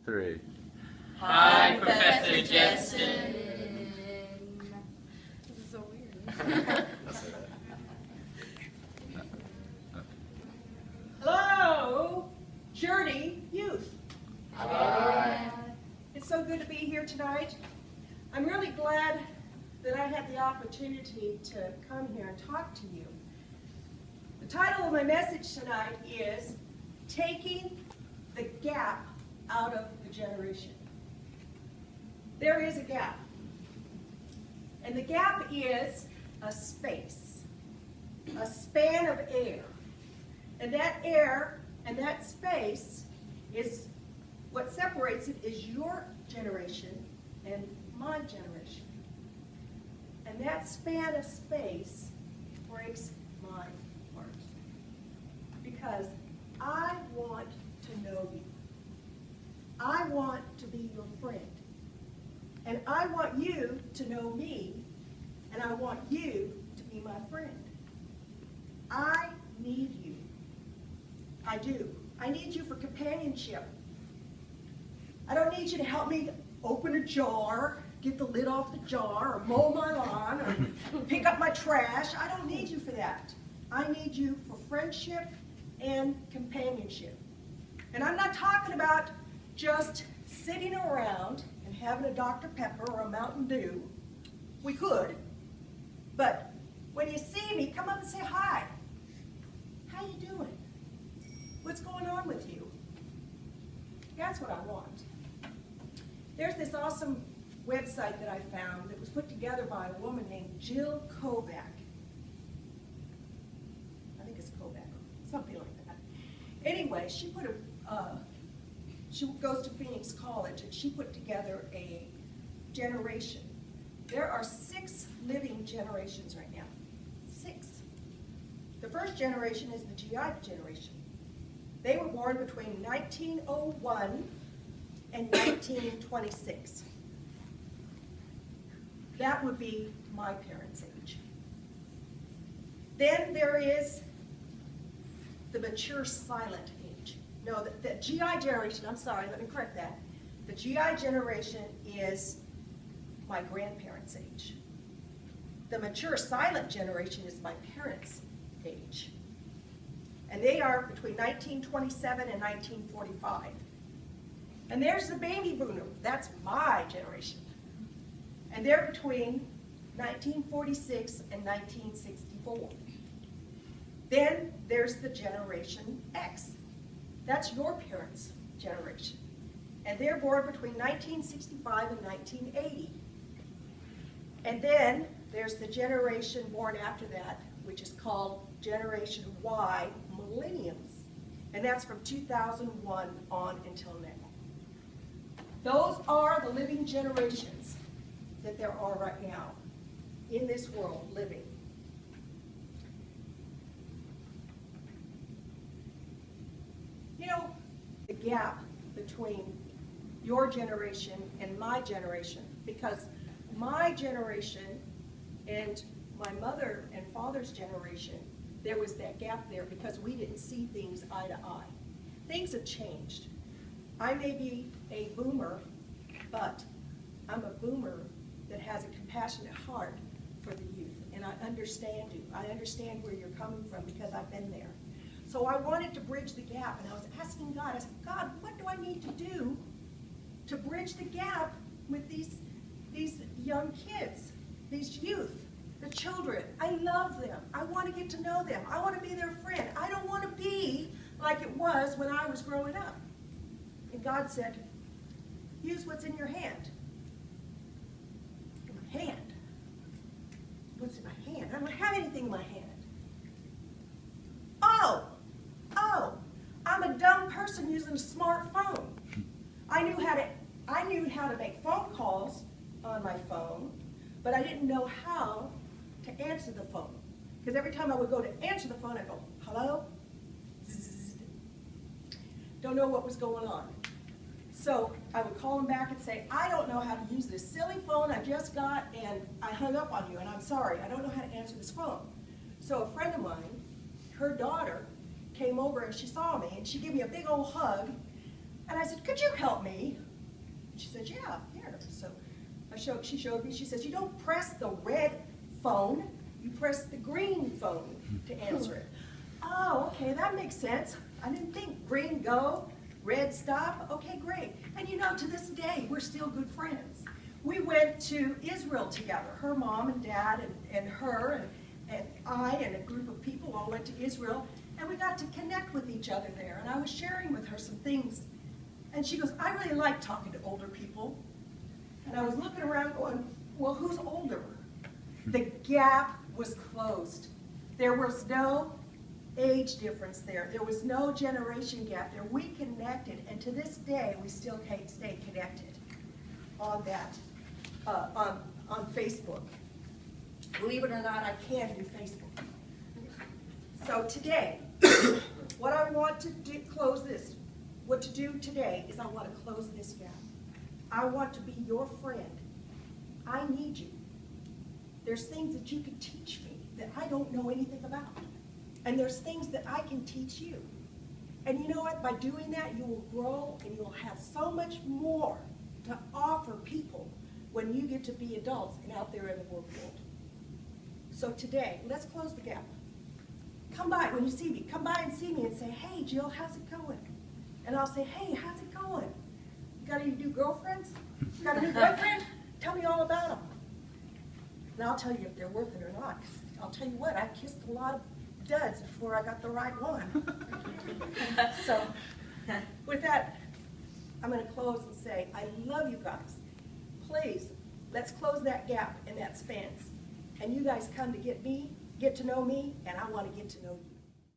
3. Hi, Professor Jetson. This is so weird. Hello, Journey Youth. Hi. It's so good to be here tonight. I'm really glad that I had the opportunity to come here and talk to you. The title of my message tonight is Taking the Gap Out of the Generation. There is a gap. And the gap is a space, a span of air. And that air and that space is what separates it is your generation and my generation. And that span of space breaks my heart. Because I want to know you. I want to be your friend. And I want you to know me, and I want you to be my friend. I need you. I do. I need you for companionship. I don't need you to help me open a jar, get the lid off the jar, or mow my lawn, or pick up my trash. I don't need you for that. I need you for friendship and companionship. And I'm not talking about just sitting around and having a Dr. Pepper or a Mountain Dew. We could. But when you see me, come up and say hi. How you doing? What's going on with you? That's what I want. There's this awesome website that I found that was put together by a woman named Jill Kovac. I think it's Kovac, something like that. Anyway, she goes to Phoenix College, and she put together a generation. There are 6 living generations right now. 6. The first generation is the GI generation. They were born between 1901 and 1926. That would be my parents' age. Then there is the mature silent age. No, the GI generation, I'm sorry, let me correct that. The GI generation is my grandparents' age. The mature silent generation is my parents' age. And they are between 1927 and 1945. And there's the baby boomer, that's my generation. And they're between 1946 and 1964. Then there's the Generation X. That's your parents' generation. And they're born between 1965 and 1980. And then there's the generation born after that, which is called Generation Y, millennials. And that's from 2001 on until now. Those are the living generations that there are right now in this world living. You know, the gap between your generation and my generation, because my generation and my mother and father's generation, there was that gap there because we didn't see things eye to eye. Things have changed. I may be a boomer, but I'm a boomer that has a compassionate heart for the youth, and I understand you. I understand where you're coming from because I've been there. So I wanted to bridge the gap, and I was asking God, I said, God, what do I need to do to bridge the gap with these young kids, these youth, the children? I love them. I want to get to know them. I want to be their friend. I don't want to be like it was when I was growing up. And God said, use what's in your hand. In my hand? What's in my hand? I don't have anything in my hand. Oh, I'm a dumb person using a smartphone. I knew how to make phone calls on my phone, but I didn't know how to answer the phone. Because every time I would go to answer the phone, I'd go, hello? Zzz. Don't know what was going on. So I would call him back and say, I don't know how to use this silly phone I just got, and I hung up on you, and I'm sorry. I don't know how to answer this phone. So a friend of mine, her daughter, came over and she saw me, and she gave me a big old hug, And I said, could you help me? And she said, yeah, here. So she showed me, she says, you don't press the red phone, you press the green phone to answer it. Oh, okay, that makes sense. I didn't think green go, red stop. Okay, great. And you know, to this day, we're still good friends. We went to Israel together. Her mom and dad and her and I and a group of people all went to Israel, and we got to connect with each other there. And I was sharing with her some things. And she goes, I really like talking to older people. And I was looking around going, well, who's older? The gap was closed. There was no age difference there. There was no generation gap there. We connected, and to this day, we still stay connected on that, on Facebook. Believe it or not, I can do Facebook. So today, what I want to do, what to do today is I want to close this gap. I want to be your friend. I need you. There's things that you can teach me that I don't know anything about. And there's things that I can teach you. And you know what? By doing that, you will grow and you'll have so much more to offer people when you get to be adults and out there in the world. So today, let's close the gap. Come by when you see me. Come by and see me and say, hey, Jill, how's it going? And I'll say, hey, how's it going? You got any new girlfriends? You got a new boyfriend? Tell me all about them. And I'll tell you if they're worth it or not. 'Cause I'll tell you what, I kissed a lot of duds before I got the right one. So, with that, I'm going to close and say, I love you guys. Please, let's close that gap and that spans. And you guys come to get to know me, and I want to get to know you.